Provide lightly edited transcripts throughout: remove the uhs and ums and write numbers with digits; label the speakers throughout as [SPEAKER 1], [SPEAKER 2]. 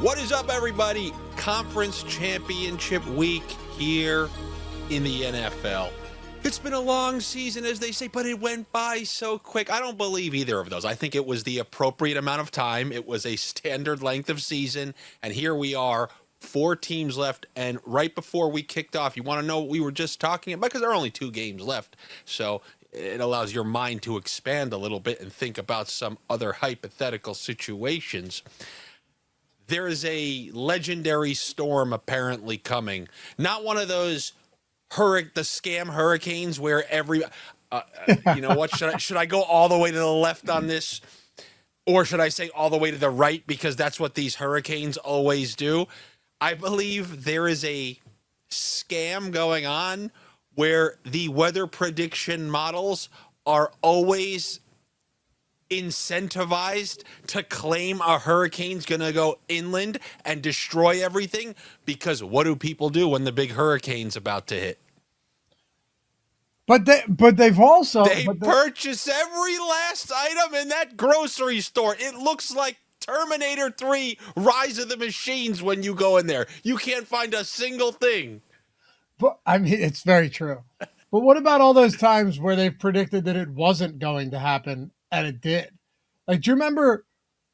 [SPEAKER 1] What is up, everybody? Conference Championship Week here in the NFL. It's been a long season, as they say, but it went by so quick. I don't believe either of those. I think it was the appropriate amount of time. It was a standard length of season, and here we are, 4 teams left. And right before we kicked off, you want to know what we were just talking about? Because there are only 2 games left, so it allows your mind to expand a little bit and think about some other hypothetical situations. There is a legendary storm apparently coming. Not one of those the scam hurricanes where every, you know what, should I go all the way to the left on this? Or should I say all the way to the right? Because that's what these hurricanes always do. I believe there is a scam going on where the weather prediction models are always incentivized to claim a hurricane's gonna go inland and destroy everything, because what do people do when the big hurricane's about to hit?
[SPEAKER 2] But they've also
[SPEAKER 1] purchase every last item in that grocery store. It looks like Terminator 3 Rise of the Machines when you go in there. You can't find a single thing.
[SPEAKER 2] But I mean, it's very true. But what about all those times where they've predicted that it wasn't going to happen and it did? Like, do you remember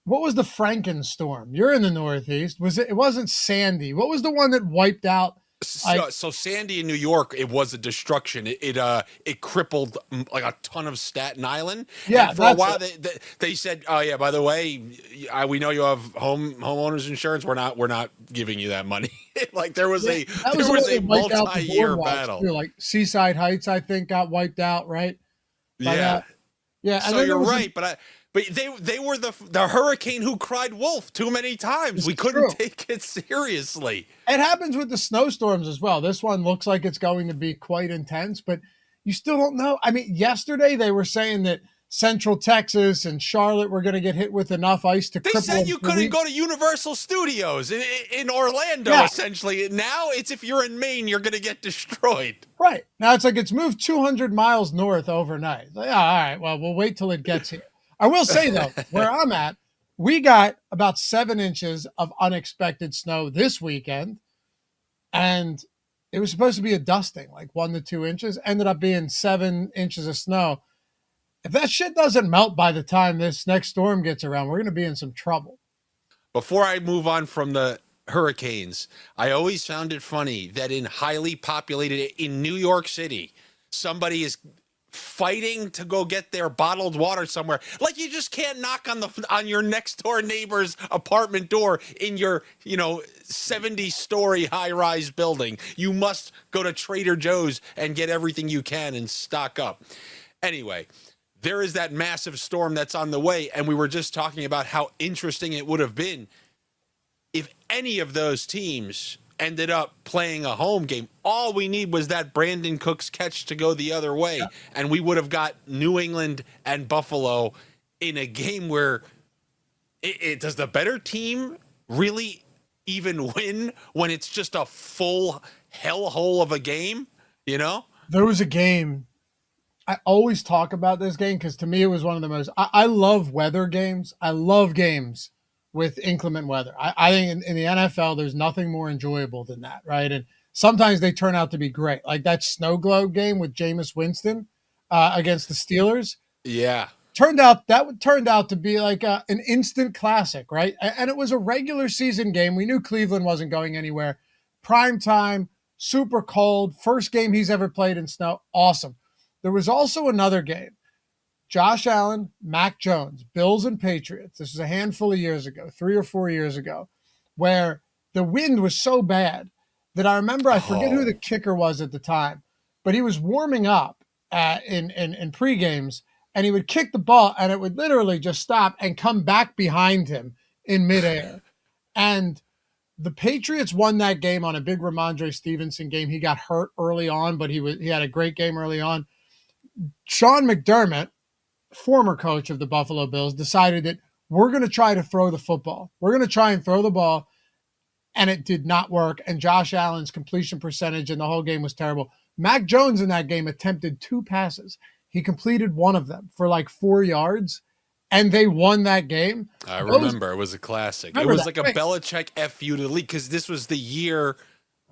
[SPEAKER 2] what was the Frankenstorm? You're in the Northeast. It wasn't Sandy. What was the one that wiped out?
[SPEAKER 1] So Sandy in New York, it was a destruction. It crippled like a ton of Staten Island.
[SPEAKER 2] Yeah,
[SPEAKER 1] and for a while they said, "Oh yeah, by the way, we know you have homeowners insurance. We're not giving you that money." Like there was a multi-year battle.
[SPEAKER 2] Too. Like Seaside Heights, I think, got wiped out, right?
[SPEAKER 1] Yeah. So you're right, but they were the hurricane who cried wolf too many times. We couldn't take it seriously.
[SPEAKER 2] It happens with the snowstorms as well. This one looks like it's going to be quite intense, but you still don't know. I mean, yesterday they were saying that Central Texas and Charlotte were going to get hit with enough ice to cripple.
[SPEAKER 1] They said you couldn't go to Universal Studios in Orlando, essentially. Now it's if you're in Maine, you're going to get destroyed.
[SPEAKER 2] Right. Now it's like it's moved 200 miles north overnight. It's like, all right, well, we'll wait till it gets here. I will say, though, where I'm at, we got about 7 inches of unexpected snow this weekend, and it was supposed to be a dusting, like 1 to 2 inches. Ended up being 7 inches of snow. If that shit doesn't melt by the time this next storm gets around, we're going to be in some trouble.
[SPEAKER 1] Before I move on from the hurricanes, I always found it funny that in highly populated, in New York City, somebody is fighting to go get their bottled water somewhere. Like you just can't knock on your next door neighbor's apartment door in your 70-story high-rise building. You must go to Trader Joe's and get everything you can and stock up. Anyway, there is that massive storm that's on the way, and we were just talking about how interesting it would have been if any of those teams ended up playing a home game. All we need was that Brandon Cooks catch to go the other way, and we would have got New England and Buffalo in a game where does the better team really even win when it's just a full hellhole of a game, you know?
[SPEAKER 2] There was a game. I always talk about this game because to me it was one of the most. I love weather games. I love games with inclement weather. I think in the NFL, there's nothing more enjoyable than that, right? And sometimes they turn out to be great. Like that snow globe game with Jameis Winston against the Steelers.
[SPEAKER 1] Yeah.
[SPEAKER 2] Turned out to be like an instant classic, right? And it was a regular season game. We knew Cleveland wasn't going anywhere. Prime time, super cold, first game he's ever played in snow. Awesome. There was also another game. Josh Allen, Mac Jones, Bills and Patriots. This was a handful of years ago, 3 or 4 years ago, where the wind was so bad that I remember, I forget who the kicker was at the time, but he was warming up in pre-games, and he would kick the ball, and it would literally just stop and come back behind him in midair. And the Patriots won that game on a big Ramondre Stevenson game. He got hurt early on, but he had a great game early on. Sean McDermott, former coach of the Buffalo Bills, decided that we're going to try to throw the football. We're going to try and throw the ball, and it did not work. And Josh Allen's completion percentage in the whole game was terrible. Mac Jones in that game attempted 2 passes. He completed one of them for like 4 yards, and they won that game.
[SPEAKER 1] I remember it was a classic. It was like a Belichick FU to the league because this was the year.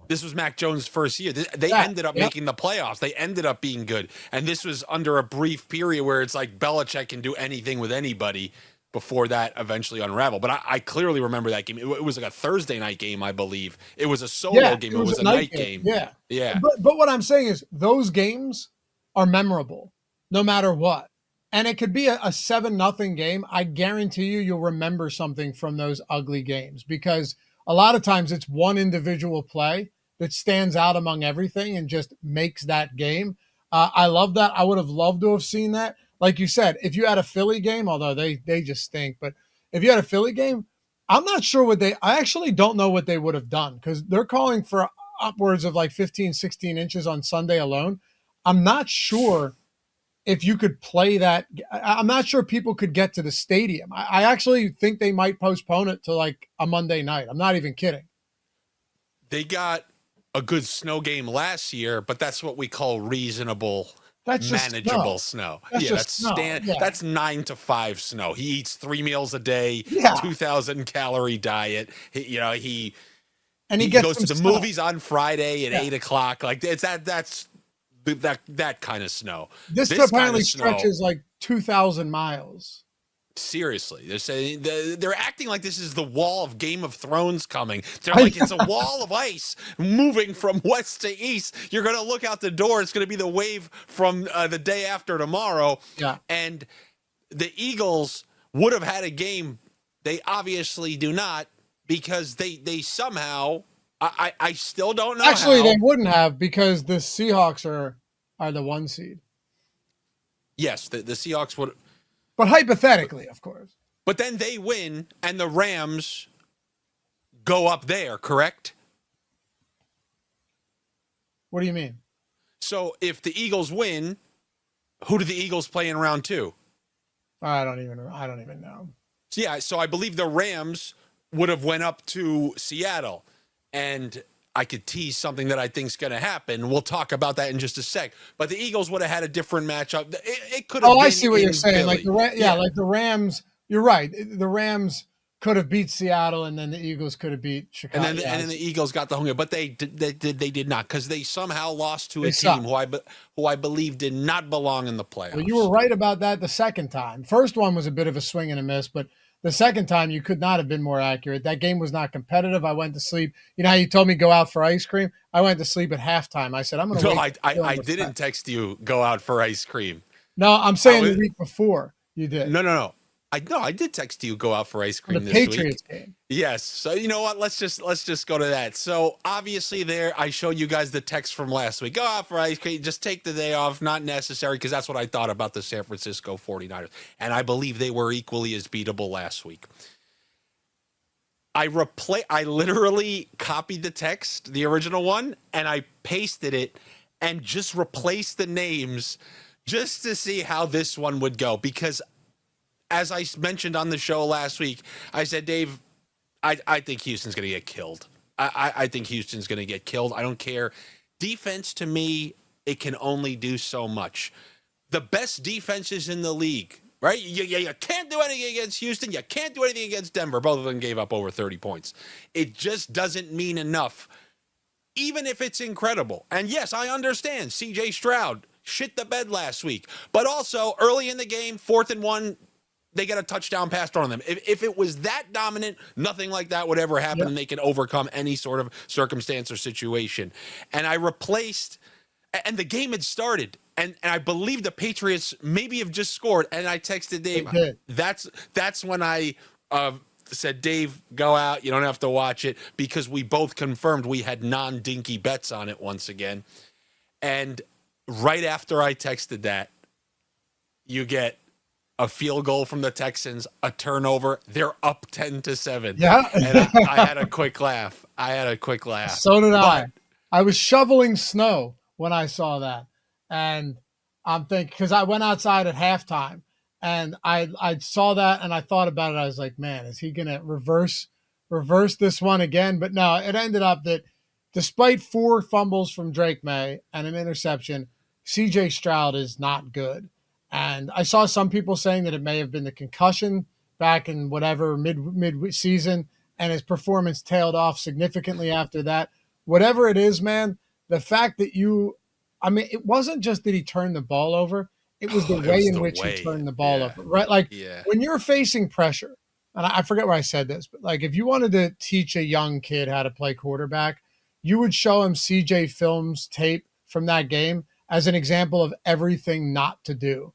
[SPEAKER 1] This was Mac Jones' first year. They ended up making the playoffs. They ended up being good. And this was under a brief period where it's like Belichick can do anything with anybody before that eventually unraveled. But I clearly remember that game. It was like a Thursday night game, I believe. It was a solo game. It was a night game.
[SPEAKER 2] Yeah.
[SPEAKER 1] Yeah.
[SPEAKER 2] But what I'm saying is those games are memorable no matter what. And it could be a 7-0 game. I guarantee you'll remember something from those ugly games because a lot of times it's one individual play that stands out among everything and just makes that game. I love that. I would have loved to have seen that. Like you said, if you had a Philly game, although they just stink, but if you had a Philly game, I'm not sure I actually don't know what they would have done because they're calling for upwards of like 15, 16 inches on Sunday alone. I'm not sure if you could play that. I'm not sure people could get to the stadium. I actually think they might postpone it to like a Monday night. I'm not even kidding.
[SPEAKER 1] They got a good snow game last year, but that's what we call reasonable, manageable snow. That's 9 to 5 snow. He eats 3 meals a day, 2,000 calorie diet. He goes to the movies on Friday at 8 o'clock. Like it's that's that kind of snow.
[SPEAKER 2] This apparently stretches like 2,000 miles.
[SPEAKER 1] Seriously, they're saying they're acting like this is the wall of Game of Thrones coming. They're like it's a wall of ice moving from west to east. You're going to look out the door. It's going to be the wave from the day after tomorrow.
[SPEAKER 2] Yeah,
[SPEAKER 1] and the Eagles would have had a game. They obviously do not because they somehow. I still don't know.
[SPEAKER 2] Actually, they wouldn't have because the Seahawks are the 1 seed.
[SPEAKER 1] Yes, the Seahawks would.
[SPEAKER 2] But hypothetically, of course.
[SPEAKER 1] But then they win, and the Rams go up there, correct?
[SPEAKER 2] What do you mean?
[SPEAKER 1] So if the Eagles win, who do the Eagles play in round 2?
[SPEAKER 2] I don't even know.
[SPEAKER 1] So yeah, so I believe the Rams would have went up to Seattle, and I could tease something that I think is going to happen. We'll talk about that in just a sec. But the Eagles would have had a different matchup. It could have.
[SPEAKER 2] Oh, I see what you're saying.
[SPEAKER 1] Philly.
[SPEAKER 2] Like like the Rams. You're right. The Rams could have beat Seattle, and then the Eagles could have beat Chicago.
[SPEAKER 1] And then the Eagles got the hunger, but they did not because they somehow lost to a team who I believe did not belong in the playoffs.
[SPEAKER 2] Well, you were right about that the second time. First one was a bit of a swing and a miss, but the second time you could not have been more accurate. That game was not competitive. I went to sleep. You know how you told me go out for ice cream? I went to sleep at halftime. I said I'm going to.
[SPEAKER 1] No, I didn't text you go out for ice cream.
[SPEAKER 2] No, I'm saying the week before you did.
[SPEAKER 1] No. I did text you go out for ice cream this
[SPEAKER 2] Patriots
[SPEAKER 1] week.
[SPEAKER 2] Game.
[SPEAKER 1] Yes. So you know what? Let's just go to that. So obviously there I showed you guys the text from last week. Go out for ice cream. Just take the day off. Not necessary because that's what I thought about the San Francisco 49ers. And I believe they were equally as beatable last week. I literally copied the text, the original one, and I pasted it and just replaced the names just to see how this one would go because as I mentioned on the show last week, I said, Dave, I think Houston's going to get killed. I think Houston's going to get killed. I don't care. Defense, to me, it can only do so much. The best defenses in the league, right? You can't do anything against Houston. You can't do anything against Denver. Both of them gave up over 30 points. It just doesn't mean enough, even if it's incredible. And yes, I understand. C.J. Stroud shit the bed last week. But also, early in the game, 4th and 1, they get a touchdown pass thrown on them. If it was that dominant, nothing like that would ever happen, and they can overcome any sort of circumstance or situation. And I replaced, and the game had started, and I believe the Patriots maybe have just scored, and I texted Dave. That's when I said, Dave, go out. You don't have to watch it, because we both confirmed we had non-dinky bets on it once again. And right after I texted that, you get a field goal from the Texans, a turnover. They're up 10-7.
[SPEAKER 2] Yeah.
[SPEAKER 1] And I had a quick laugh.
[SPEAKER 2] So did I. I was shoveling snow when I saw that. And I'm thinking, because I went outside at halftime and I saw that and I thought about it. I was like, man, is he going to reverse this one again? But no, it ended up that despite 4 fumbles from Drake May and an interception, CJ Stroud is not good. And I saw some people saying that it may have been the concussion back in whatever mid season, and his performance tailed off significantly after that. Whatever it is, man, the fact that I mean, it wasn't just that he turned the ball over, it was the
[SPEAKER 1] Oh, it
[SPEAKER 2] way
[SPEAKER 1] was
[SPEAKER 2] in
[SPEAKER 1] the
[SPEAKER 2] which he
[SPEAKER 1] way.
[SPEAKER 2] turned the ball
[SPEAKER 1] Yeah.
[SPEAKER 2] over, right? Like
[SPEAKER 1] Yeah.
[SPEAKER 2] when you're facing pressure, and I forget where I said this, but like if you wanted to teach a young kid how to play quarterback, you would show him CJ Films tape from that game as an example of everything not to do.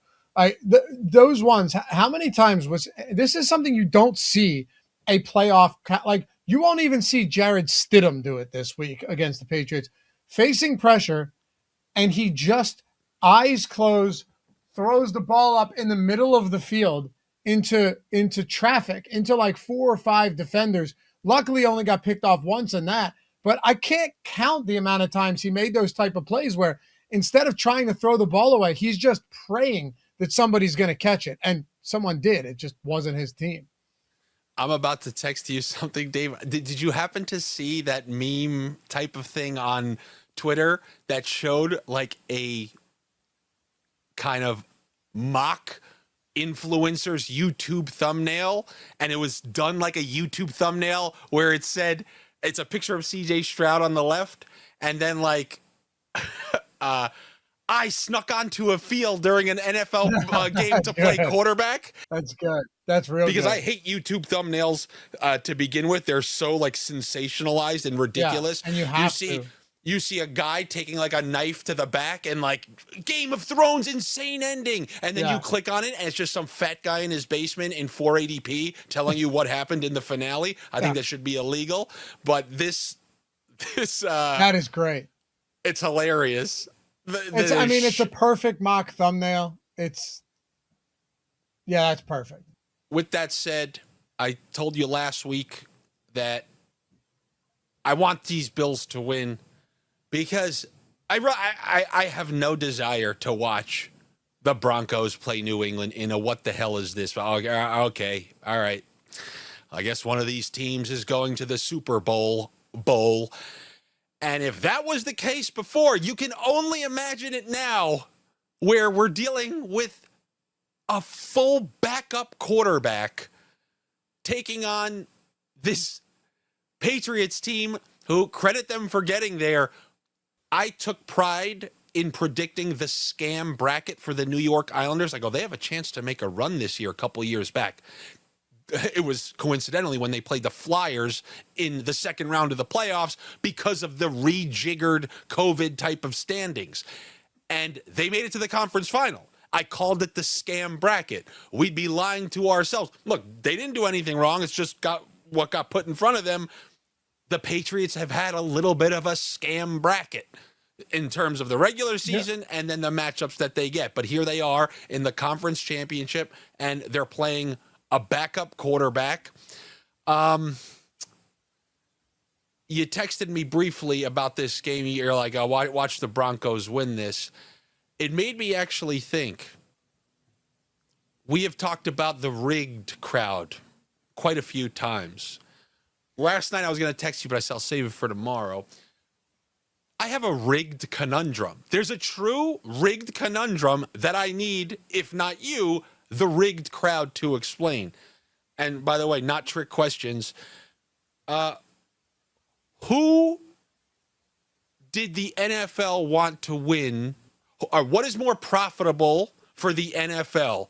[SPEAKER 2] Those ones, how many times was this is something you don't see a playoff, like you won't even see Jared Stidham do it this week against the Patriots, facing pressure, and he just eyes closed throws the ball up in the middle of the field into traffic, into like 4 or 5 defenders. Luckily only got picked off once in that, but I can't count the amount of times he made those type of plays where instead of trying to throw the ball away, he's just praying that somebody's going to catch it, and someone did. It just wasn't his team.
[SPEAKER 1] I'm about to text you something, Dave. Did you happen to see that meme type of thing on Twitter that showed like a kind of mock influencer's YouTube thumbnail, and it was done like a YouTube thumbnail where it said it's a picture of CJ Stroud on the left, and then like I snuck onto a field during an NFL game to play quarterback.
[SPEAKER 2] That's good. That's real
[SPEAKER 1] because
[SPEAKER 2] good.
[SPEAKER 1] I hate YouTube thumbnails to begin with. They're so like sensationalized and ridiculous.
[SPEAKER 2] Yeah, and
[SPEAKER 1] you see a guy taking like a knife to the back and like Game of Thrones insane ending, and then you click on it and it's just some fat guy in his basement in 480p telling you what happened in the finale. I think that should be illegal, but this
[SPEAKER 2] that is great.
[SPEAKER 1] It's hilarious.
[SPEAKER 2] I mean, it's a perfect mock thumbnail. That's perfect.
[SPEAKER 1] With that said, I told you last week that I want these Bills to win because I have no desire to watch the Broncos play New England in a what the hell is this? Okay, all right. I guess one of these teams is going to the Super Bowl. And if that was the case before, you can only imagine it now where we're dealing with a full backup quarterback taking on this Patriots team who, credit them for getting there. I took pride in predicting the scam bracket for the New York Islanders. I go, they have a chance to make a run this year a couple years back. It was coincidentally when they played the Flyers in the second round of the playoffs because of the rejiggered COVID type of standings. And they made it to the conference final. I called it the scam bracket. We'd be lying to ourselves. Look, they didn't do anything wrong. It's just what got put in front of them. The Patriots have had a little bit of a scam bracket in terms of the regular season and then the matchups that they get. But here they are in the conference championship, and they're playing a backup quarterback. You texted me briefly about this game. You're like, oh, watch the Broncos win this. It made me actually think. We have talked about the rigged crowd quite a few times. Last night I was going to text you, but I said I'll save it for tomorrow. I have a rigged conundrum. There's a true rigged conundrum that I need, if not you, the rigged crowd to explain. And by the way, not trick questions. Who did the NFL want to win? Or what is more profitable for the NFL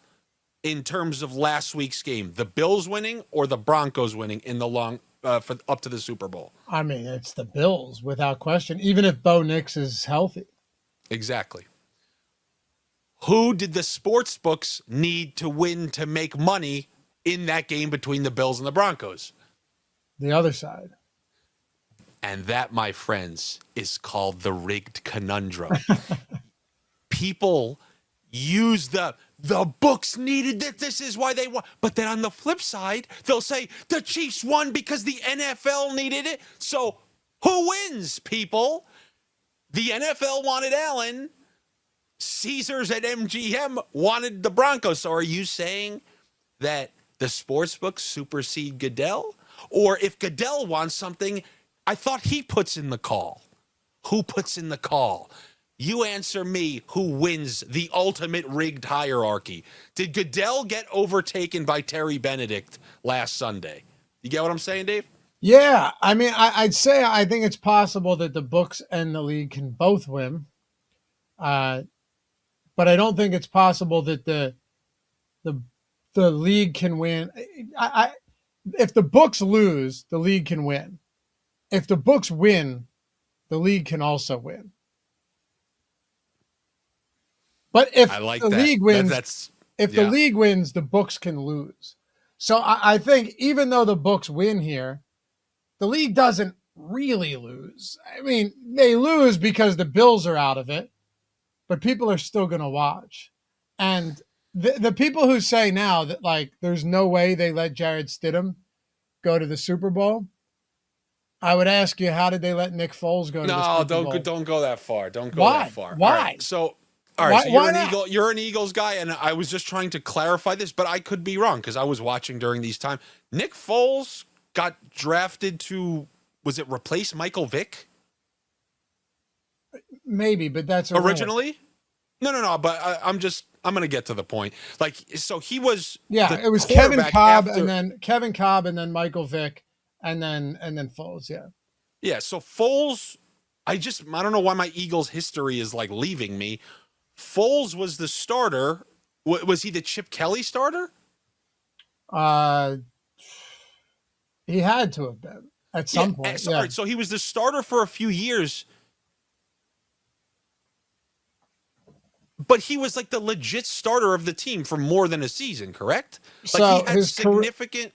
[SPEAKER 1] in terms of last week's game? The Bills winning or the Broncos winning in the long for up to the Super Bowl?
[SPEAKER 2] I mean, it's the Bills without question, even if Bo Nix is healthy.
[SPEAKER 1] Exactly. Who did the sports books need to win to make money in that game between the Bills and the Broncos?
[SPEAKER 2] The other side.
[SPEAKER 1] And that, my friends, is called the rigged conundrum. People use the books needed that. This is why they won. But then on the flip side, they'll say the Chiefs won because the NFL needed it. So who wins, people? The NFL wanted Allen. Caesars at MGM wanted the Broncos. So are you saying that the sports books supersede Goodell? Or if Goodell wants something, I thought he puts in the call. Who puts in the call? You answer me who wins the ultimate rigged hierarchy. Did Goodell get overtaken by Terry Benedict last Sunday? You get what I'm saying, Dave?
[SPEAKER 2] Yeah, I mean, I'd say I think it's possible that the books and the league can both win, but I don't think it's possible that the the league can win. If the books lose, the league can win. If the books win, the league can also win. But if
[SPEAKER 1] I like
[SPEAKER 2] the
[SPEAKER 1] that.
[SPEAKER 2] league wins, the
[SPEAKER 1] Yeah.
[SPEAKER 2] league wins, the books can lose. So I think even though the books win here, the league doesn't really lose. I mean, they lose because the Bills are out of it, but people are still going to watch. And the people who say now that, like, there's no way they let Jarrett Stidham go to the Super Bowl, I would ask you, how did they let Nick Foles go to the Super Bowl?
[SPEAKER 1] Don't go that far. Don't go
[SPEAKER 2] Why?
[SPEAKER 1] that far.
[SPEAKER 2] Why?
[SPEAKER 1] All right, so you're
[SPEAKER 2] Why
[SPEAKER 1] an
[SPEAKER 2] not?
[SPEAKER 1] Eagle. You're an Eagles guy, and I was just trying to clarify this, but I could be wrong because I was watching during these times. Nick Foles got drafted to, was it replace Michael Vick
[SPEAKER 2] Maybe, but that's
[SPEAKER 1] originally? No. But I'm going to get to the point. Like, so he was.
[SPEAKER 2] It was Kevin Cobb
[SPEAKER 1] after,
[SPEAKER 2] and then Michael Vick and then Foles. Yeah.
[SPEAKER 1] Yeah. So Foles, I don't know why my Eagles history is like leaving me. Foles was the starter. Was he the Chip Kelly starter?
[SPEAKER 2] He had to have been at some point.
[SPEAKER 1] Sorry, so he was the starter for a few years, but he was like the legit starter of the team for more than a season, correct? Like
[SPEAKER 2] So
[SPEAKER 1] he had significant.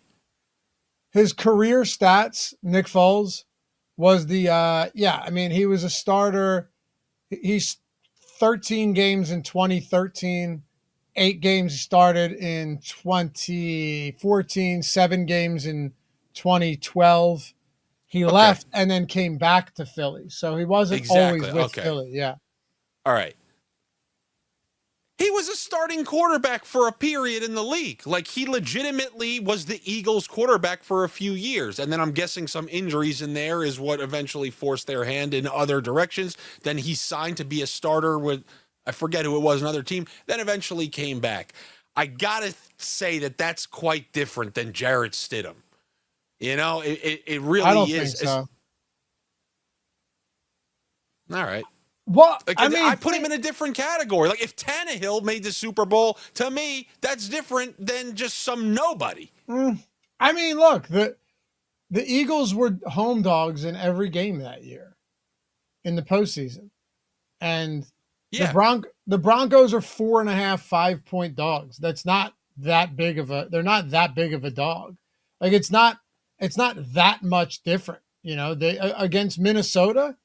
[SPEAKER 2] His career stats, Nick Foles, was the I mean, he was a starter. He's 13 games in 2013, 8 games started in 2014, 7 games in 2012. He left and then came back to Philly. So he wasn't always with Philly. Yeah.
[SPEAKER 1] All right. He was a starting quarterback for a period in the league. Like, he legitimately was the Eagles quarterback for a few years. And then I'm guessing some injuries in there is what eventually forced their hand in other directions. Then he signed to be a starter with, I forget who it was, another team, then eventually came back. I got to say that that's quite different than Jarrett Stidham. You know, it really is.
[SPEAKER 2] I don't think so.
[SPEAKER 1] All right.
[SPEAKER 2] Well,
[SPEAKER 1] like,
[SPEAKER 2] I mean,
[SPEAKER 1] I put him in a different category. Like, if Tannehill made the Super Bowl, to me, that's different than just some nobody.
[SPEAKER 2] I mean, look, the Eagles were home dogs in every game that year in the postseason. And the Broncos are 4.5, 5-point dogs. That's not that big of they're not that big of a dog. Like, it's not that much different. You know, they against Minnesota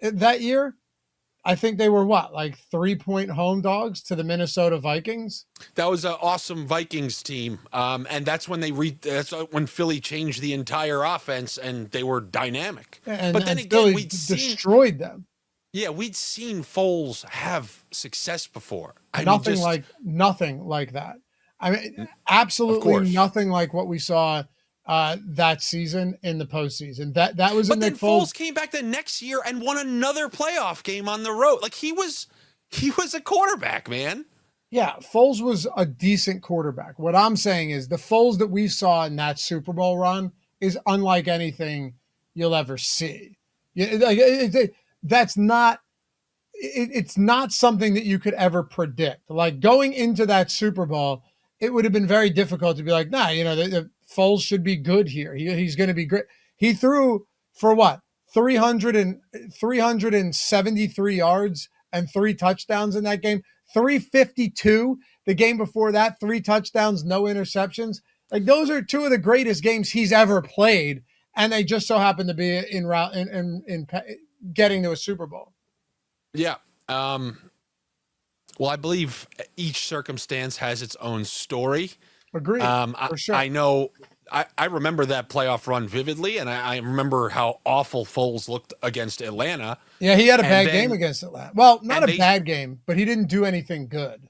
[SPEAKER 2] that year, I think they were like 3-point home dogs to the Minnesota Vikings.
[SPEAKER 1] That was an awesome Vikings team, and that's when that's when Philly changed the entire offense, and they were dynamic.
[SPEAKER 2] But then again, we destroyed them.
[SPEAKER 1] Yeah, we'd seen Foles have success before.
[SPEAKER 2] Nothing like that. I mean, absolutely nothing like what we saw that season in the postseason. That was.
[SPEAKER 1] But then Foles came back the next year and won another playoff game on the road. Like, he was a quarterback, man.
[SPEAKER 2] Yeah, Foles was a decent quarterback. What I'm saying is the Foles that we saw in that Super Bowl run is unlike anything you'll ever see. That's not. It's not something that you could ever predict. Like, going into that Super Bowl, it would have been very difficult to be like, nah, the Foles should be good here. He's going to be great. He threw for what? 373 yards and 3 touchdowns in that game. 352 the game before that, 3 touchdowns, no interceptions. Like, those are 2 of the greatest games he's ever played, and they just so happen to be in getting to a Super Bowl.
[SPEAKER 1] Yeah. Well, I believe each circumstance has its own story.
[SPEAKER 2] Agreed. For sure.
[SPEAKER 1] I know. I remember that playoff run vividly, and I remember how awful Foles looked against Atlanta.
[SPEAKER 2] Yeah, he had a bad game against Atlanta. Well, not a bad game, but he didn't do anything good.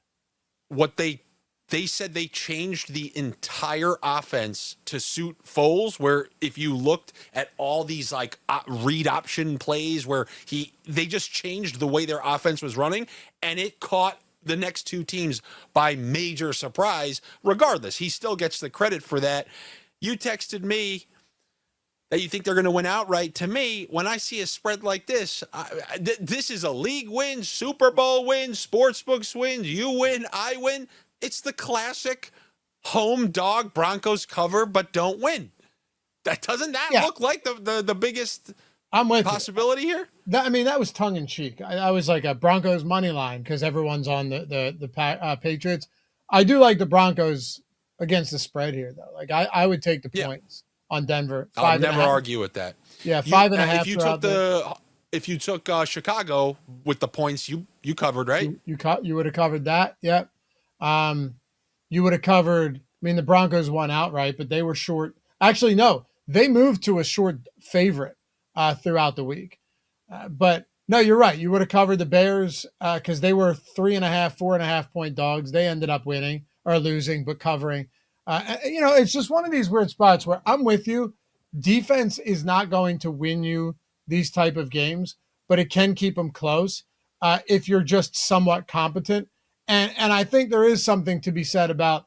[SPEAKER 1] What they they said they changed the entire offense to suit Foles, where if you looked at all these like read option plays where they just changed the way their offense was running, and it caught the next two teams by major surprise. Regardless, he still gets the credit for that. You texted me that you think they're going to win outright. To me, when I see a spread like this, this is a league win, Super Bowl win, sportsbooks win, you win, I win. It's the classic home dog Broncos cover, but don't win. Doesn't that look like the biggest
[SPEAKER 2] I'm with
[SPEAKER 1] possibility here?
[SPEAKER 2] That was tongue in cheek. I was like a Broncos money line because everyone's on the Patriots. I do like the Broncos against the spread here, though. Like I would take the points on Denver.
[SPEAKER 1] I'll never argue with that.
[SPEAKER 2] Yeah, 5.5.
[SPEAKER 1] If you took Chicago with the points, you covered, right?
[SPEAKER 2] You would have covered that. Yep. You would have covered. I mean, the Broncos won outright, but they were short. Actually, no, they moved to a short favorite throughout the week. But no, you're right. You would have covered the Bears because they were 3.5, 4.5 point dogs. They ended up winning or losing, but covering. It's just one of these weird spots where I'm with you. Defense is not going to win you these type of games, but it can keep them close if you're just somewhat competent. And I think there is something to be said about,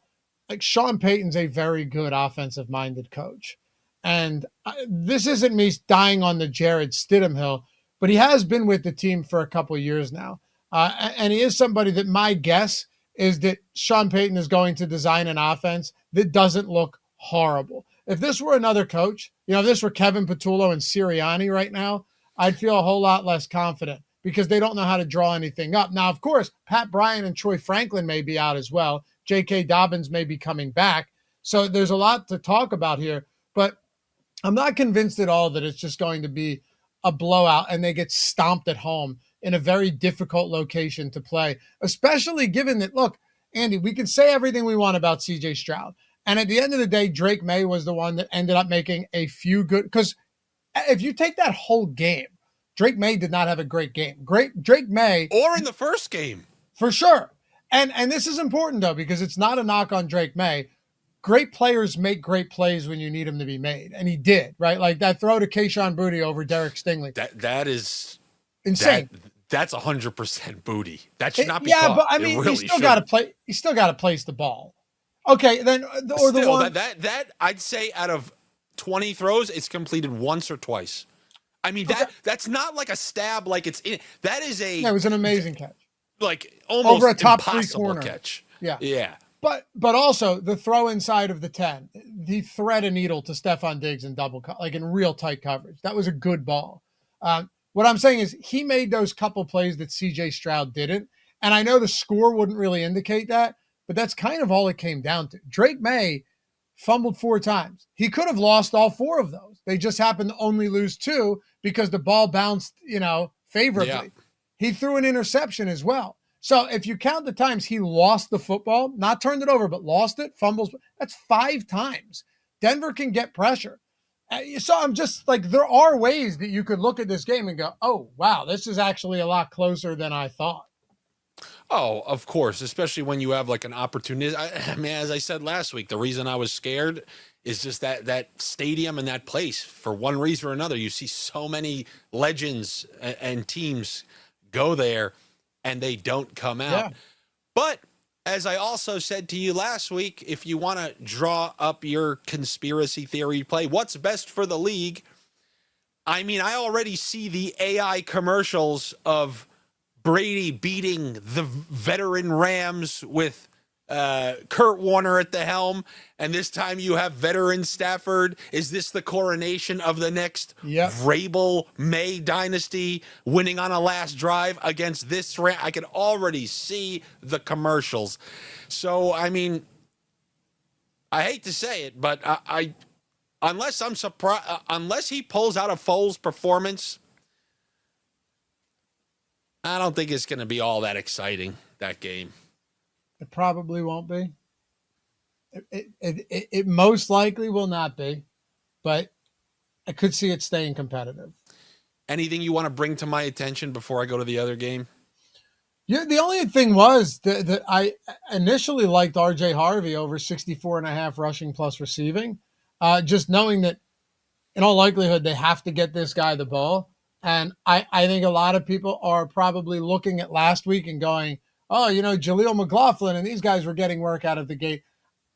[SPEAKER 2] like, Sean Payton's a very good offensive-minded coach. And this isn't me dying on the Jared Stidham hill, but he has been with the team for a couple of years now. And he is somebody that my guess is that Sean Payton is going to design an offense that doesn't look horrible. If this were another coach, if this were Kevin Patullo and Sirianni right now, I'd feel a whole lot less confident because they don't know how to draw anything up. Now, of course, Pat Bryant and Troy Franklin may be out as well. J.K. Dobbins may be coming back. So there's a lot to talk about here. But I'm not convinced at all that it's just going to be a blowout and they get stomped at home in a very difficult location to play, especially given that, look, Andy, we can say everything we want about C.J. Stroud. And at the end of the day, Drake May was the one that ended up making a few good – because if you take that whole game, Drake May did not have a great game. Drake May –
[SPEAKER 1] or in the first game.
[SPEAKER 2] For sure. And this is important, though, because it's not a knock on Drake May. Great players make great plays when you need them to be made. And he did, right? Like that throw to Kayshon Boutte over Derek Stingley.
[SPEAKER 1] That is
[SPEAKER 2] insane.
[SPEAKER 1] That's 100% booty. That should not be
[SPEAKER 2] caught.
[SPEAKER 1] Yeah,
[SPEAKER 2] but I mean,
[SPEAKER 1] really
[SPEAKER 2] he's still got to play. He's still got to place the ball. Okay, then or the one
[SPEAKER 1] that I'd say out of 20 throws, it's completed once or twice. I mean, that's not like a stab like it's in. That is a
[SPEAKER 2] it was an amazing catch.
[SPEAKER 1] Like almost
[SPEAKER 2] over a top
[SPEAKER 1] impossible
[SPEAKER 2] 3 corner
[SPEAKER 1] catch.
[SPEAKER 2] Yeah. But also the throw inside of the 10, he thread a needle to Stephon Diggs in like in real tight coverage. That was a good ball. What I'm saying is he made those couple plays that CJ Stroud didn't. And I know the score wouldn't really indicate that, but that's kind of all it came down to. Drake May fumbled 4 times. He could have lost all 4 of those. They just happened to only lose 2 because the ball bounced, favorably. Yeah. He threw an interception as well. So if you count the times he lost the football, not turned it over, but lost it, fumbles, that's 5 times. Denver can get pressure. So I'm just like, there are ways that you could look at this game and go, oh, wow, this is actually a lot closer than I thought.
[SPEAKER 1] Oh, of course, especially when you have like an opportunity. I mean, as I said last week, the reason I was scared is just that stadium and that place. For one reason or another, you see so many legends and teams go there and they don't come out. Yeah. But as I also said to you last week, if you want to draw up your conspiracy theory play, what's best for the league? I mean, I already see the AI commercials of Brady beating the veteran Rams with Kurt Warner at the helm, and this time you have veteran Stafford. Is this the coronation of the next Vrabel May dynasty, winning on a last drive against this Ram? I can already see the commercials. So, I mean, I hate to say it, but I unless I'm surprised, unless he pulls out a Foles performance, I don't think it's going to be all that exciting, that game.
[SPEAKER 2] It probably won't be. It most likely will not be, but I could see it staying competitive.
[SPEAKER 1] Anything you want to bring to my attention before I go to the other game?
[SPEAKER 2] Yeah, the only thing was that I initially liked RJ Harvey over 64.5 rushing plus receiving, just knowing that in all likelihood they have to get this guy the ball. And I think a lot of people are probably looking at last week and going, oh, Jaleel McLaughlin and these guys were getting work out of the gate.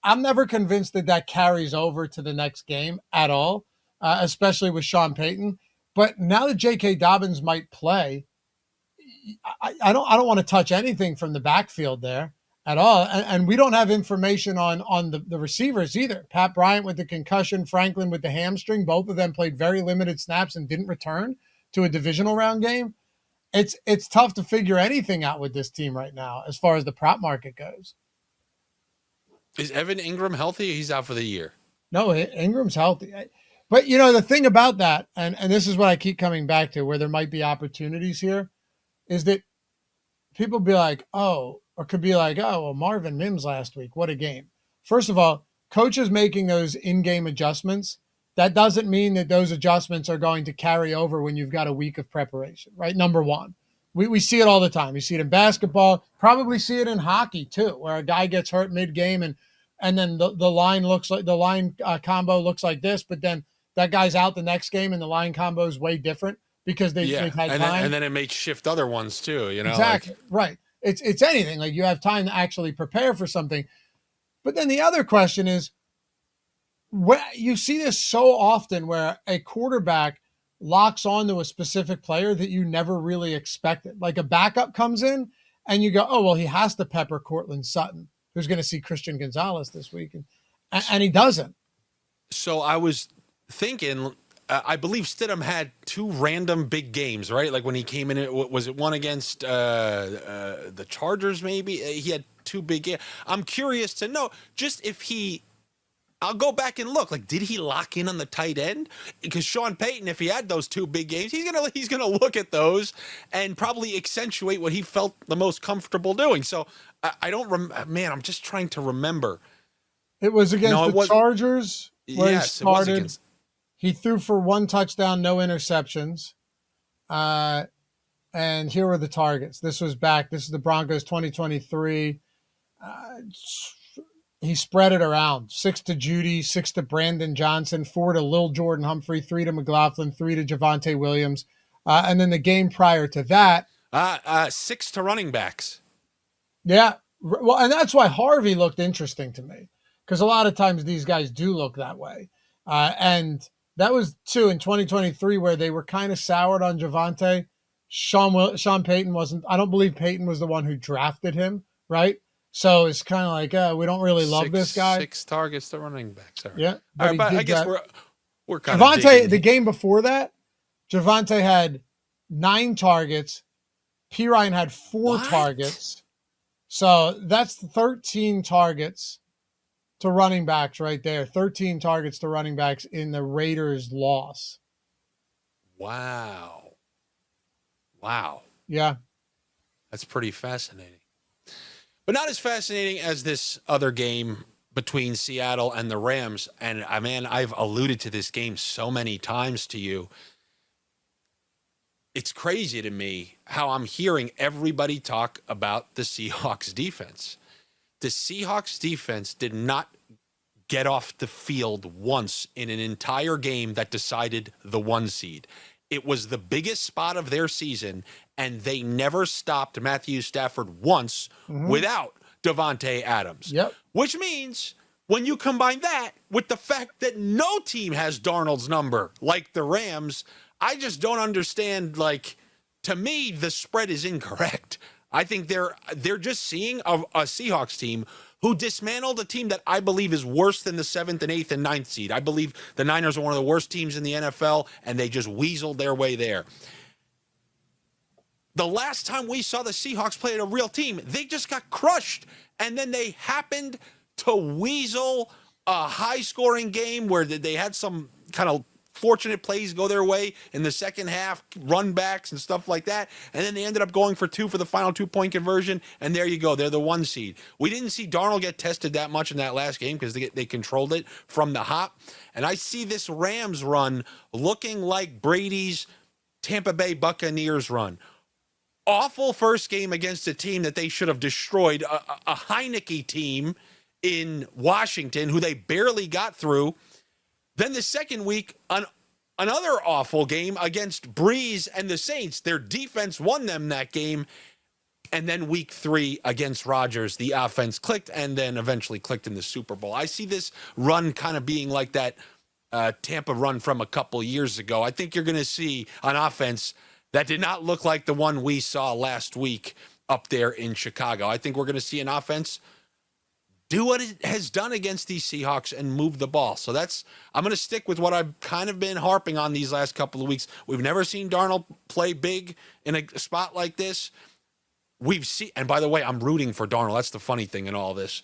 [SPEAKER 2] I'm never convinced that that carries over to the next game at all, especially with Sean Payton. But now that J.K. Dobbins might play, I don't want to touch anything from the backfield there at all. And we don't have information on the receivers either. Pat Bryant with the concussion, Franklin with the hamstring. Both of them played very limited snaps and didn't return to a divisional round game. It's tough to figure anything out with this team right now as far as the prop market goes.
[SPEAKER 1] Is Evan Ingram healthy? He's out for the year.
[SPEAKER 2] No, Ingram's healthy. But, the thing about that, and this is what I keep coming back to, where there might be opportunities here, is that people be like, oh, or could be like, oh, well, Marvin Mims last week, what a game. First of all, coaches making those in-game adjustments, that doesn't mean that those adjustments are going to carry over when you've got a week of preparation, right? Number one. We see it all the time. You see it in basketball, probably see it in hockey too, where a guy gets hurt mid-game and then the line looks like the line combo looks like this, but then that guy's out the next game and the line combo is way different because they've had time.
[SPEAKER 1] And then it may shift other ones too,
[SPEAKER 2] Exactly. Right. It's anything. Like you have time to actually prepare for something. But then the other question is, you see this so often where a quarterback locks onto a specific player that you never really expected. Like a backup comes in and you go, oh, well, he has to pepper Cortland Sutton, who's going to see Christian Gonzalez this week. And he doesn't.
[SPEAKER 1] So I was thinking, I believe Stidham had two random big games, right? Like when he came in, was it one against the Chargers maybe? He had two big games. I'm curious to know just if I'll go back and look. Like, did he lock in on the tight end? Because Sean Payton, if he had those two big games, he's gonna look at those and probably accentuate what he felt the most comfortable doing. So I don't man, I'm just trying to remember.
[SPEAKER 2] It was against the Chargers.
[SPEAKER 1] Yes, it was against.
[SPEAKER 2] He threw for one touchdown, no interceptions. And here were the targets. This is the Broncos 2023. He spread it around. 6 to Judy, 6 to Brandon Johnson, 4 to Lil Jordan Humphrey, 3 to McLaughlin, 3 to Javonte Williams. And then the game prior to that.
[SPEAKER 1] 6 to running backs.
[SPEAKER 2] Yeah. Well, and that's why Harvey looked interesting to me. Because a lot of times these guys do look that way. And that was, too, in 2023 where they were kind of soured on Javonte. Sean Payton wasn't. I don't believe Payton was the one who drafted him, right? So it's kind of like, we don't really love this guy.
[SPEAKER 1] 6 targets to running backs. Sorry.
[SPEAKER 2] Yeah.
[SPEAKER 1] All right, but I guess we're kind of
[SPEAKER 2] Javonte, the game before that, Javonte had 9 targets. P. Ryan had 4 targets. So that's 13 targets to running backs right there. 13 targets to running backs in the Raiders' loss.
[SPEAKER 1] Wow.
[SPEAKER 2] Yeah.
[SPEAKER 1] That's pretty fascinating. But not as fascinating as this other game between Seattle and the Rams. And, man, I've alluded to this game so many times to you. It's crazy to me how I'm hearing everybody talk about the Seahawks defense. The Seahawks defense did not get off the field once in an entire game that decided the 1 seed. It was the biggest spot of their season, and they never stopped Matthew Stafford once without Davante Adams.
[SPEAKER 2] Yep.
[SPEAKER 1] Which means when you combine that with the fact that no team has Darnold's number like the Rams, I just don't understand. Like, to me, the spread is incorrect. I think they're just seeing a Seahawks team who dismantled a team that I believe is worse than the 7th and 8th and 9th seed. I believe the Niners are one of the worst teams in the NFL, and they just weaseled their way there. The last time we saw the Seahawks play a real team, they just got crushed, and then they happened to weasel a high-scoring game where they had some kind of fortunate plays go their way in the second half, run backs and stuff like that. And then they ended up going for 2 for the final 2-point conversion. And there you go. They're the 1 seed. We didn't see Darnold get tested that much in that last game because they controlled it from the hop. And I see this Rams run looking like Brady's Tampa Bay Buccaneers run. awful first game against a team that they should have destroyed, a Heineke team in Washington who they barely got through. Then the second week, another awful game against Breeze and the Saints. Their defense won them that game. And then week 3 against Rodgers, the offense clicked and then eventually clicked in the Super Bowl. I see this run kind of being like that Tampa run from a couple years ago. I think you're going to see an offense that did not look like the one we saw last week up there in Chicago. I think we're going to see an offense do what it has done against these Seahawks and move the ball. So I'm going to stick with what I've kind of been harping on these last couple of weeks. We've never seen Darnold play big in a spot like this. We've seen, and by the way, I'm rooting for Darnold. That's the funny thing in all this.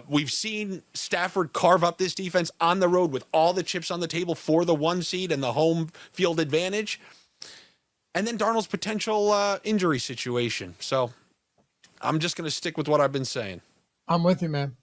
[SPEAKER 1] We've seen Stafford carve up this defense on the road with all the chips on the table for the 1 seed and the home field advantage. And then Darnold's potential injury situation. So I'm just going to stick with what I've been saying.
[SPEAKER 2] I'm with you, man.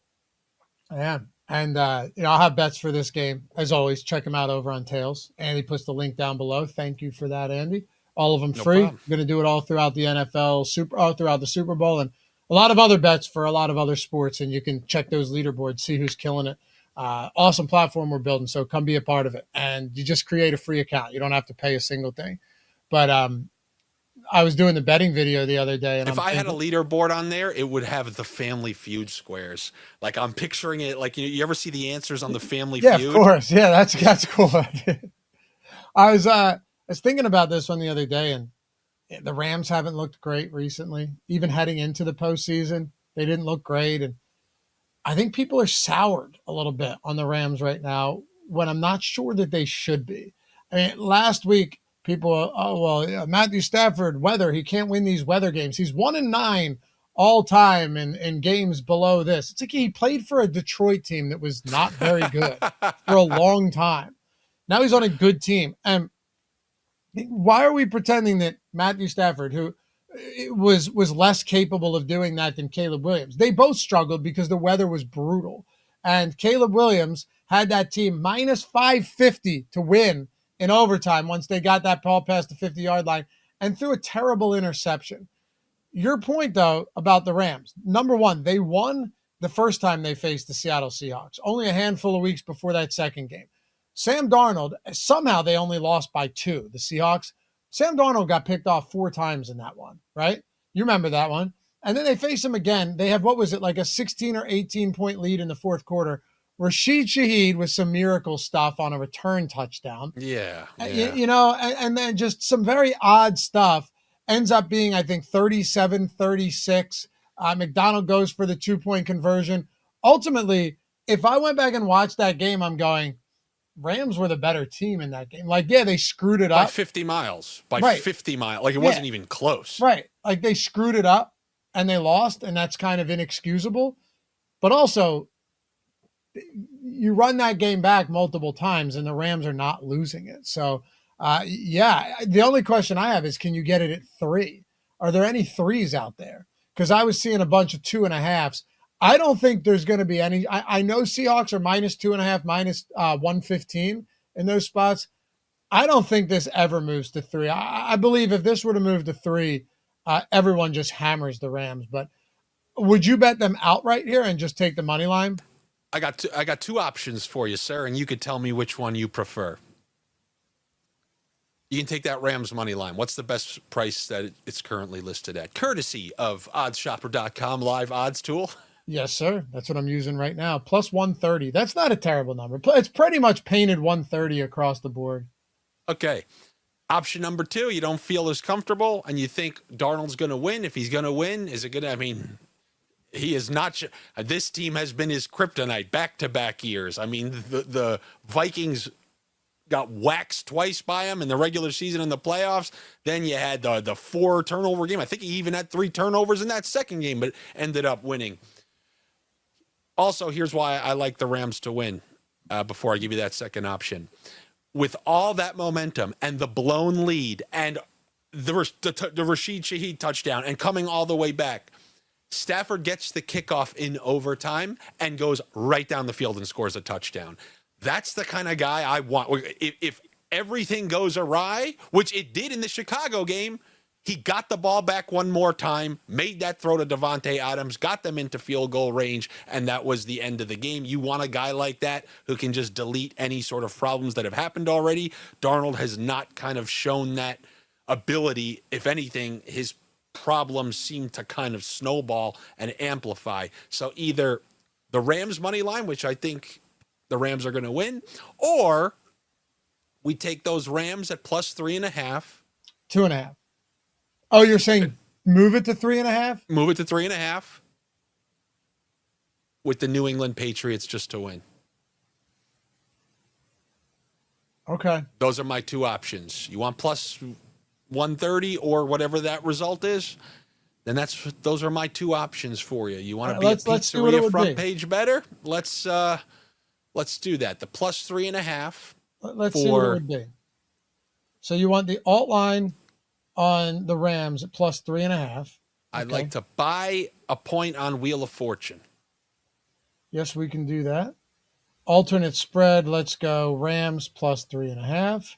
[SPEAKER 2] I am. And, I'll have bets for this game. As always, check them out over on Tails. Andy puts the link down below. Thank you for that, Andy. All of them free.
[SPEAKER 1] Problem.
[SPEAKER 2] I'm going to do it all throughout the NFL, throughout the Super Bowl, and a lot of other bets for a lot of other sports. And you can check those leaderboards, see who's killing it. Awesome platform we're building, so come be a part of it. And you just create a free account. You don't have to pay a single thing. But I was doing the betting video the other day. And
[SPEAKER 1] if I had a leaderboard on there, it would have the Family Feud squares. Like I'm picturing it, like you ever see the answers on the Family Feud?
[SPEAKER 2] Yeah, of course. Yeah, that's cool. I was thinking about this one the other day, and the Rams haven't looked great recently. Even heading into the postseason, they didn't look great. And I think people are soured a little bit on the Rams right now when I'm not sure that they should be. I mean, last week, people, Matthew Stafford, weather, he can't win these weather games. He's 1-9 all time in games below this. It's like he played for a Detroit team that was not very good for a long time. Now he's on a good team. And why are we pretending that Matthew Stafford, who was less capable of doing that than Caleb Williams? They both struggled because the weather was brutal. And Caleb Williams had that team minus 550 to win in overtime once they got that ball past the 50-yard line and threw a terrible interception. Your point, though, about the Rams. Number one, they won the first time they faced the Seattle Seahawks, only a handful of weeks before that second game. Sam Darnold, somehow they only lost by 2, the Seahawks. Sam Darnold got picked off 4 times in that one, right? You remember that one. And then they face him again. They have, like a 16 or 18-point lead in the fourth quarter. Rashid Shaheed with some miracle stuff on a return touchdown.
[SPEAKER 1] Yeah.
[SPEAKER 2] And then just some very odd stuff. Ends up being, I think, 37-36. McDonald goes for the 2-point conversion. Ultimately, if I went back and watched that game, I'm going, Rams were the better team in that game. Like, yeah, they screwed it up.
[SPEAKER 1] By 50 miles. By
[SPEAKER 2] right.
[SPEAKER 1] 50 miles. Like, it wasn't even close.
[SPEAKER 2] Right. Like, they screwed it up, and they lost, and that's kind of inexcusable. But also, you run that game back multiple times, and the Rams are not losing it. So, the only question I have is, can you get it at 3? Are there any 3s out there? Because I was seeing a bunch of 2.5s. I don't think there's going to be any. I know Seahawks are minus 2.5, minus 115 in those spots. I don't think this ever moves to 3. I believe if this were to move to 3, everyone just hammers the Rams. But would you bet them outright here and just take the money line?
[SPEAKER 1] I got 2 options for you, sir, and you could tell me which one you prefer. You can take that Rams money line. What's the best price that it's currently listed at? Courtesy of oddsshopper.com live odds tool.
[SPEAKER 2] Yes, sir. That's what I'm using right now. Plus 130. That's not a terrible number. It's pretty much painted 130 across the board.
[SPEAKER 1] Okay. Option number 2, you don't feel as comfortable and you think Darnold's going to win. If he's going to win, is it going to, I mean, he is not, this team has been his kryptonite back-to-back years. I mean, the Vikings got waxed twice by him in the regular season and the playoffs. Then you had the 4 turnover game. I think he even had 3 turnovers in that second game, but ended up winning. Also, here's why I like the Rams to win before I give you that second option. With all that momentum and the blown lead and the Rashid Shaheed touchdown and coming all the way back, Stafford gets the kickoff in overtime and goes right down the field and scores a touchdown. That's the kind of guy I want. If everything goes awry, which it did in the Chicago game, He got the ball back one more time, made that throw to Devontae Adams, got them into field goal range, and that was the end of the game. You want a guy like that who can just delete any sort of problems that have happened already. Darnold has not kind of shown that ability. If anything, his problems seem to kind of snowball and amplify. So either the Rams money line, which I think the Rams are going to win, or we take those Rams at plus 3.5.
[SPEAKER 2] 2.5. Oh, you're saying move it to 3.5?
[SPEAKER 1] Move it to 3.5 with the New England Patriots just to win.
[SPEAKER 2] Okay.
[SPEAKER 1] Those are my two options. You want plus 130 or whatever that result is? Then those are my two options for you. You want to be a pizzeria front page better? Let's do that. The plus 3.5.
[SPEAKER 2] Let's see what it would be. So you want the alt line on the Rams at plus 3.5. Okay.
[SPEAKER 1] I'd like to buy a point on Wheel of Fortune.
[SPEAKER 2] Yes, we can do that. Alternate spread. Let's go Rams plus 3.5.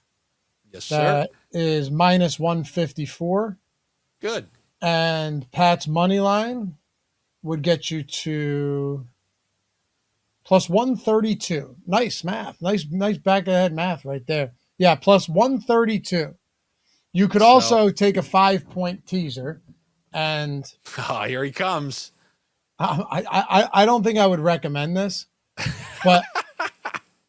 [SPEAKER 1] Yes, sir.
[SPEAKER 2] That is minus 154.
[SPEAKER 1] Good.
[SPEAKER 2] And Pat's money line would get you to plus 132. Nice math. Nice back of the head math right there. Yeah, plus 132. You could also take a 5-point teaser, and
[SPEAKER 1] here he comes.
[SPEAKER 2] I don't think I would recommend this, but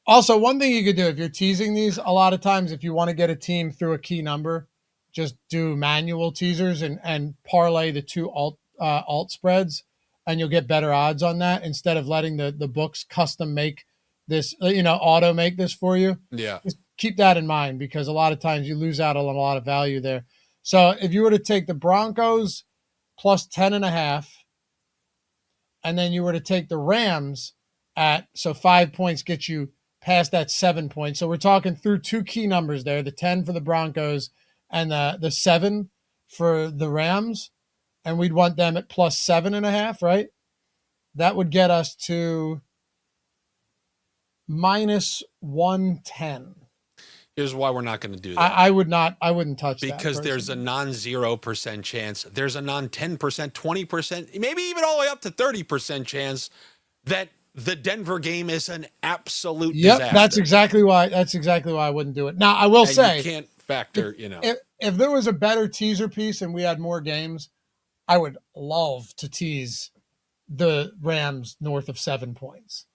[SPEAKER 2] also one thing you could do if you're teasing these, a lot of times if you want to get a team through a key number, just do manual teasers and parlay the two alt spreads, and you'll get better odds on that instead of letting the books custom make this, auto make this for you.
[SPEAKER 1] Yeah.
[SPEAKER 2] Just keep that in mind because a lot of times you lose out on a lot of value there. So if you were to take the Broncos plus 10.5, and then you were to take the Rams so 5 points gets you past that 7 points. So we're talking through two key numbers there, the 10 for the Broncos and the 7 for the Rams. And we'd want them at plus 7.5, right? That would get us to minus 110.
[SPEAKER 1] Here's why we're not going to do that.
[SPEAKER 2] I wouldn't touch that.
[SPEAKER 1] Because there's a non-0% chance, there's a non-10%, 20%, maybe even all the way up to 30% chance that the Denver game is an absolute disaster.
[SPEAKER 2] That's exactly why I wouldn't do it. Now, I will say,
[SPEAKER 1] you can't factor,
[SPEAKER 2] if there was a better teaser piece and we had more games, I would love to tease the Rams north of 7 points.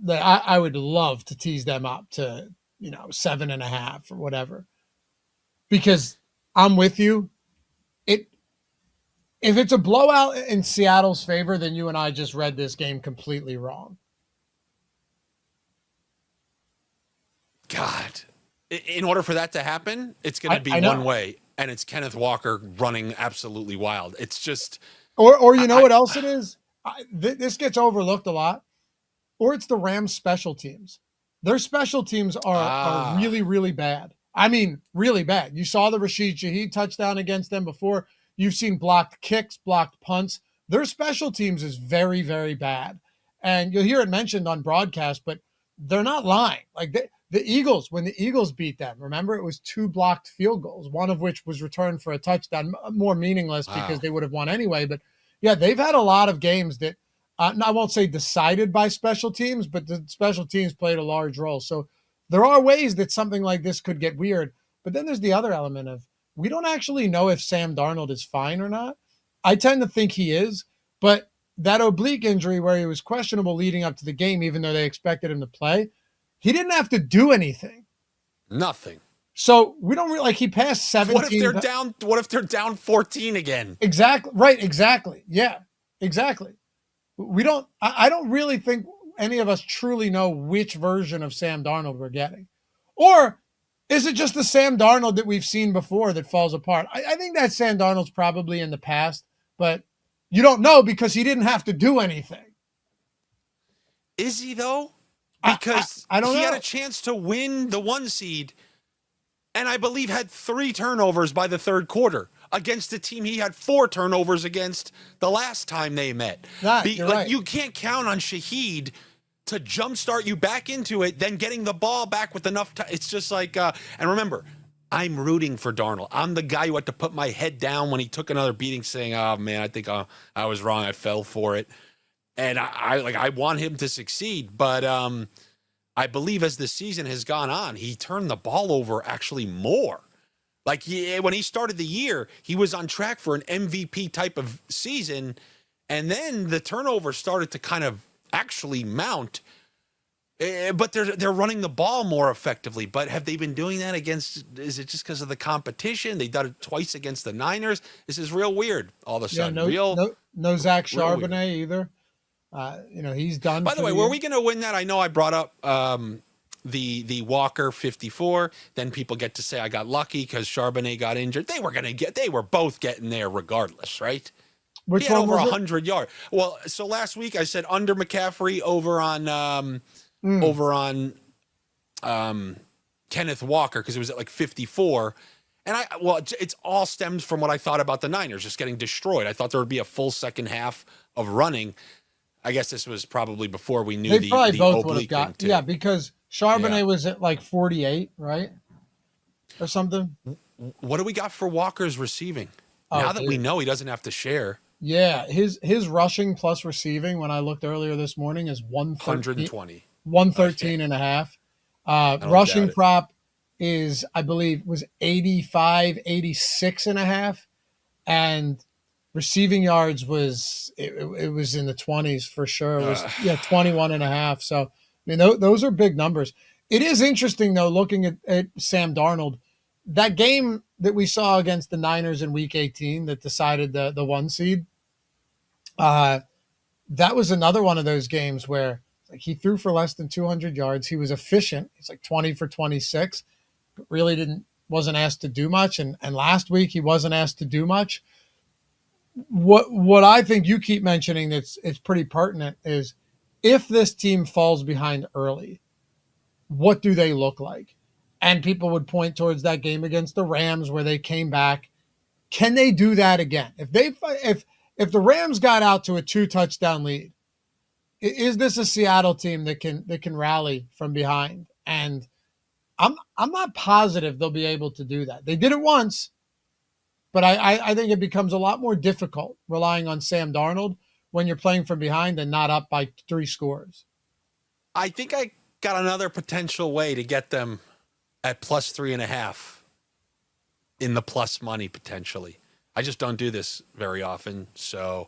[SPEAKER 2] I would love to tease them up to 7.5 or whatever, because I'm with you. If it's a blowout in Seattle's favor, then you and I just read this game completely wrong.
[SPEAKER 1] God, in order for that to happen, it's going to be one way, and it's Kenneth Walker running absolutely wild. It's just,
[SPEAKER 2] or what else it is? This gets overlooked a lot. Or it's the Rams special teams. Their special teams are really, really bad. I mean, really bad. You saw the Rashid Shaheed touchdown against them before. You've seen blocked kicks, blocked punts. Their special teams is very, very bad. And you'll hear it mentioned on broadcast, but they're not lying. Like the Eagles, when the Eagles beat them, remember it was 2 blocked field goals, one of which was returned for a touchdown, more meaningless because they would have won anyway. But yeah, they've had a lot of games that, I won't say decided by special teams, but the special teams played a large role. So there are ways that something like this could get weird. But then there's the other element of we don't actually know if Sam Darnold is fine or not. I tend to think he is, but that oblique injury where he was questionable leading up to the game, even though they expected him to play, he didn't have to do anything.
[SPEAKER 1] Nothing.
[SPEAKER 2] So we don't really he passed 17.
[SPEAKER 1] What if they're down 14 again?
[SPEAKER 2] Exactly. Right. Exactly. Yeah, exactly. I don't really think any of us truly know which version of Sam Darnold we're getting. Or is it just the Sam Darnold that we've seen before that falls apart? I think that Sam Darnold's probably in the past, but you don't know because he didn't have to do anything.
[SPEAKER 1] Is he though? Because
[SPEAKER 2] I don't know.
[SPEAKER 1] He had a chance to win the 1 seed and I believe had 3 turnovers by the third quarter against a team he had 4 turnovers against the last time they met.
[SPEAKER 2] You're right.
[SPEAKER 1] You can't count on Shaheed to jumpstart you back into it, then getting the ball back with enough time. It's just and remember, I'm rooting for Darnold. I'm the guy who had to put my head down when he took another beating, saying, "Oh man, I think I was wrong. I fell for it." And I want him to succeed, but I believe as the season has gone on, he turned the ball over actually more. Like when he started the year, he was on track for an MVP type of season, and then the turnover started to kind of actually mount. But they're running the ball more effectively. But have they been doing that against? Is it just because of the competition? They done it twice against the Niners. This is real weird. All of a sudden,
[SPEAKER 2] no Zach Charbonnet either. He's done.
[SPEAKER 1] By the way, were we going to win that? I know I brought up the Walker 54. Then people get to say I got lucky because Charbonnet got injured. They were both getting there regardless, right?
[SPEAKER 2] Which
[SPEAKER 1] he had
[SPEAKER 2] one
[SPEAKER 1] over
[SPEAKER 2] was
[SPEAKER 1] 100 yards. Well, so last week I said under McCaffrey over on Kenneth Walker because it was at like 54. And it's all stems from what I thought about the Niners just getting destroyed. I thought there would be a full second half of running. I guess this was probably before we knew
[SPEAKER 2] they probably both would have got. Yeah, because Charbonnet was at like 48, right? Or something.
[SPEAKER 1] What do we got for Walker's receiving? Now that we know he doesn't have to share.
[SPEAKER 2] Yeah, his rushing plus receiving when I looked earlier this morning is
[SPEAKER 1] 120.
[SPEAKER 2] 113 and a half. Rushing prop is, I believe, was 85, 86 and a half. And receiving yards was, it was in the 20s for sure. It was 21 and a half. So, I mean, those are big numbers. It is interesting, though, looking at Sam Darnold. That game that we saw against the Niners in Week 18 that decided the 1 seed, that was another one of those games where he threw for less than 200 yards. He was efficient. He's like 20 for 26, but really wasn't asked to do much. And last week he wasn't asked to do much. What I think you keep mentioning it's pretty pertinent is if this team falls behind early, what do they look like? And people would point towards that game against the Rams where they came back. Can they do that again? If the Rams got out to a 2-touchdown lead, is this a Seattle team that can rally from behind? And I'm not positive they'll be able to do that. They did it once, but I think it becomes a lot more difficult relying on Sam Darnold when you're playing from behind and not up by 3 scores.
[SPEAKER 1] I think I got another potential way to get them at plus 3.5 in the plus money potentially. I just don't do this very often. So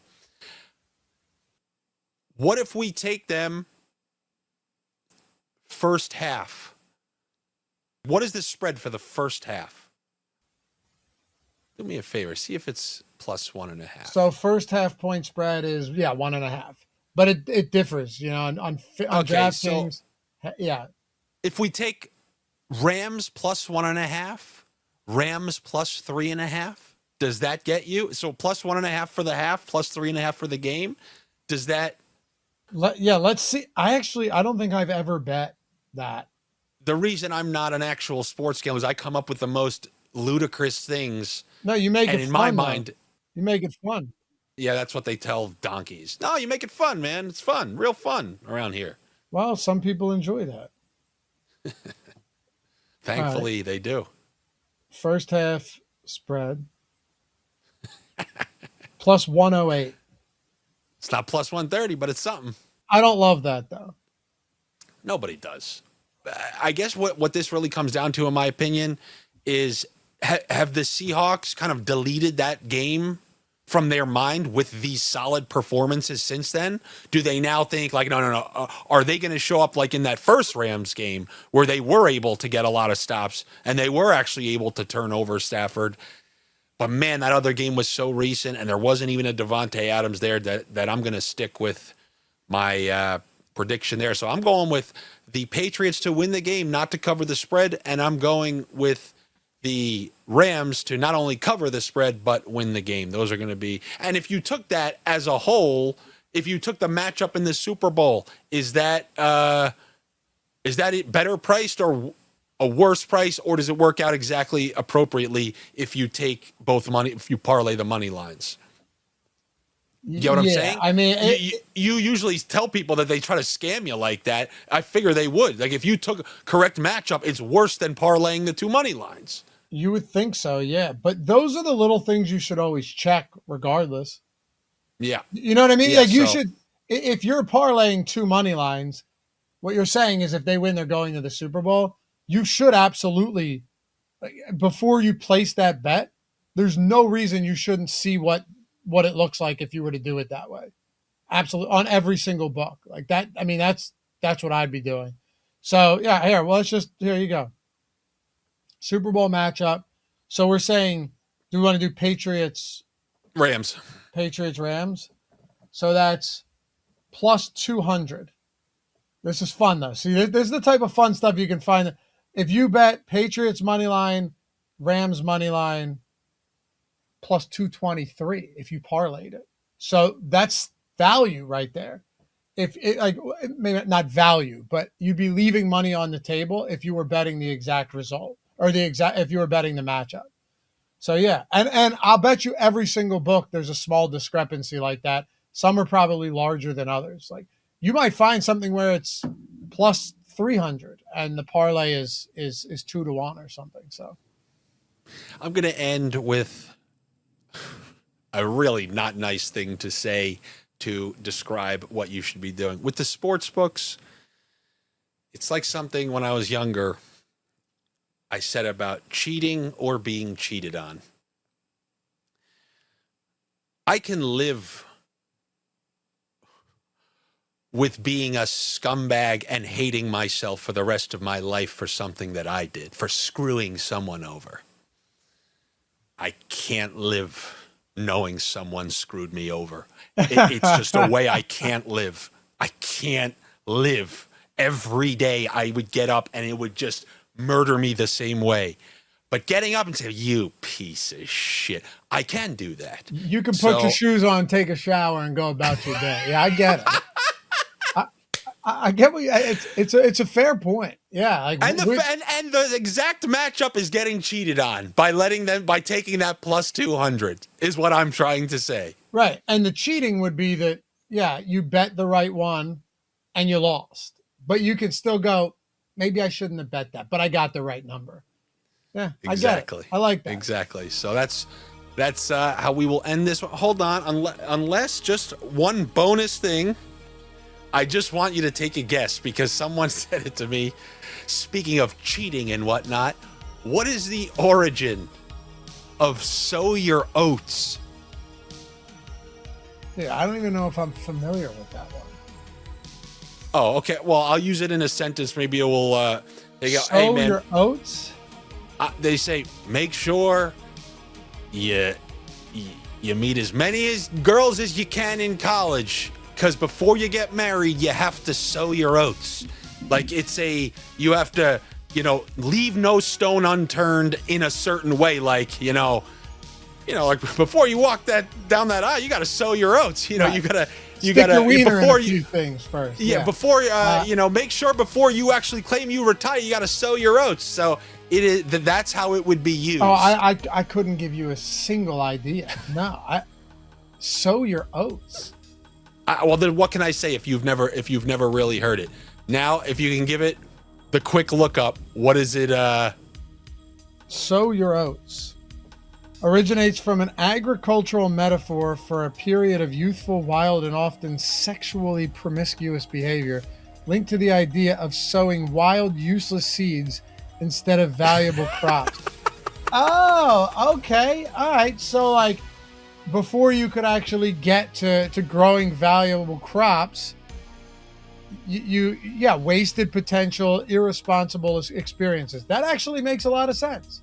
[SPEAKER 1] what if we take them first half? What is the spread for the first half? Do me a favor. See if it's plus 1.5.
[SPEAKER 2] So first half point spread is 1.5, but it differs, on DraftKings. So
[SPEAKER 1] if we take Rams plus 1.5, Rams plus 3.5, does that get you? So plus 1.5 for the half, plus 3.5 for the game. Does that?
[SPEAKER 2] Let's see. I don't think I've ever bet that.
[SPEAKER 1] The reason I'm not an actual sports gambler is I come up with the most ludicrous things.
[SPEAKER 2] No, you make it fun.
[SPEAKER 1] And in my mind,
[SPEAKER 2] you make it fun.
[SPEAKER 1] Yeah, that's what they tell donkeys. No, you make it fun, man. It's fun, real fun around here.
[SPEAKER 2] Well, some people enjoy that.
[SPEAKER 1] Thankfully, they do.
[SPEAKER 2] First half spread plus 108.
[SPEAKER 1] It's not plus 130, but it's something.
[SPEAKER 2] I don't love that, though.
[SPEAKER 1] Nobody does. I guess what this really comes down to, in my opinion, is have the Seahawks kind of deleted that game from their mind with these solid performances since then? Do they now think like, no. Are they going to show up like in that first Rams game where they were able to get a lot of stops and they were actually able to turn over Stafford? But man, that other game was so recent and there wasn't even a Devontae Adams there that I'm going to stick with my prediction there. So I'm going with the Patriots to win the game, not to cover the spread. And I'm going with the Rams to not only cover the spread, but win the game. Those are going to be, and if you took that as a whole, if you took the matchup in the Super Bowl, is that it better priced or a worse price, or does it work out exactly appropriately if you take both money, if you parlay the money lines? You get what I'm saying?
[SPEAKER 2] I mean,
[SPEAKER 1] you usually tell people that they try to scam you like that. I figure they would. Like if you took correct matchup, it's worse than parlaying the 2 money lines.
[SPEAKER 2] You would think so, yeah. But those are the little things you should always check regardless.
[SPEAKER 1] Yeah.
[SPEAKER 2] You know what I mean?
[SPEAKER 1] Yeah.
[SPEAKER 2] Like you
[SPEAKER 1] So
[SPEAKER 2] should, if you're parlaying two money lines, what you're saying is if they win, they're going to the Super Bowl. You should absolutely, like, before you place that bet, there's no reason you shouldn't see what it looks like if you were to do it that way. Absolutely, on every single book like that. I mean, that's what I'd be doing. So yeah, here. Well, here you go. Super Bowl matchup. So we're saying, do we want to do
[SPEAKER 1] Rams.
[SPEAKER 2] Rams? So that's plus 200. This is fun though. See, this is the type of fun stuff you can find. If you bet Patriots money line, Rams money line, plus 223 if you parlayed it. So that's value right there. If it, like, maybe not value, but you'd be leaving money on the table if you were betting the exact result or if you were betting the matchup. So yeah, and I'll bet you every single book there's a small discrepancy like that. Some are probably larger than others. Like you might find something where it's plus 300 and the parlay is 2-1 or something. So
[SPEAKER 1] I'm going to end with a really not nice thing to say to describe what you should be doing. With the sports books, it's like something when I was younger, I said about cheating or being cheated on. I can live with being a scumbag and hating myself for the rest of my life for something that I did, for screwing someone over. I can't live knowing someone screwed me over. It's just a way I can't live. I can't live. Every day I would get up and it would just murder me the same way. But getting up and say, you piece of shit, I can do that.
[SPEAKER 2] You can put your shoes on, take a shower, and go about your day. Yeah, I get it. I get what it's a fair point. Yeah, like
[SPEAKER 1] and the exact matchup is getting cheated on by taking that plus 200 is what I'm trying to say.
[SPEAKER 2] Right, and the cheating would be that you bet the right one and you lost, but you could still go, maybe I shouldn't have bet that, but I got the right number. Yeah,
[SPEAKER 1] exactly.
[SPEAKER 2] I get it. I like that.
[SPEAKER 1] Exactly. So that's how we will end this one. Hold on, unless just one bonus thing. I just want you to take a guess because someone said it to me. Speaking of cheating and whatnot, what is the origin of sow your oats?
[SPEAKER 2] Yeah, I don't even know if I'm familiar with that one.
[SPEAKER 1] Oh, okay. Well, I'll use it in a sentence. Maybe it will. They go,
[SPEAKER 2] sow
[SPEAKER 1] hey, man,
[SPEAKER 2] your oats?
[SPEAKER 1] They say, make sure you meet as many girls as you can in college. Because before you get married, you have to sow your oats. Like you have to, leave no stone unturned in a certain way. Like, like before you walk down that aisle, you got to sow your oats.
[SPEAKER 2] Right.
[SPEAKER 1] you got
[SPEAKER 2] to before you things first.
[SPEAKER 1] Yeah, before make sure before you actually claim you retire, you got to sow your oats. So that's how it would be used.
[SPEAKER 2] Oh, I couldn't give you a single idea. No, sow your oats.
[SPEAKER 1] Well, then what can I say if you've never really heard it? Now, if you can give it the quick look up, what is it?
[SPEAKER 2] Sow your oats originates from an agricultural metaphor for a period of youthful, wild, and often sexually promiscuous behavior, linked to the idea of sowing wild, useless seeds instead of valuable crops. Oh, okay. All right. So, like, before you could actually get to growing valuable crops, you wasted potential, irresponsible experiences. That actually makes a lot of sense.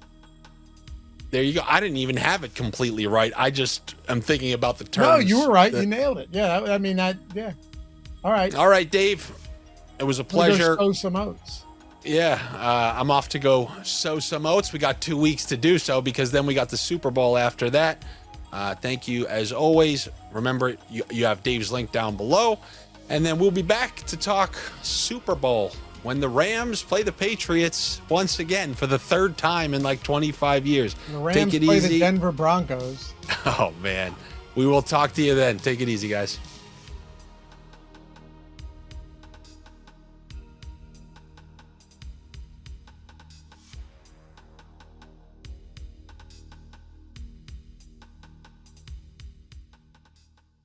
[SPEAKER 1] There you go. I didn't even have it completely right. I just am thinking about the terms.
[SPEAKER 2] No, you were right. You nailed it. Yeah, yeah. All right.
[SPEAKER 1] All right, Dave. It was a pleasure.
[SPEAKER 2] Sow some oats.
[SPEAKER 1] Yeah, I'm off to go sow some oats. We got 2 weeks to do so because then we got the Super Bowl after that. Thank you as always. Remember, you have Dave's link down below. And then we'll be back to talk Super Bowl when the Rams play the Patriots once again for the third time in like 25 years.
[SPEAKER 2] The Rams play the Denver Broncos.
[SPEAKER 1] Oh, man. We will talk to you then. Take it easy, guys.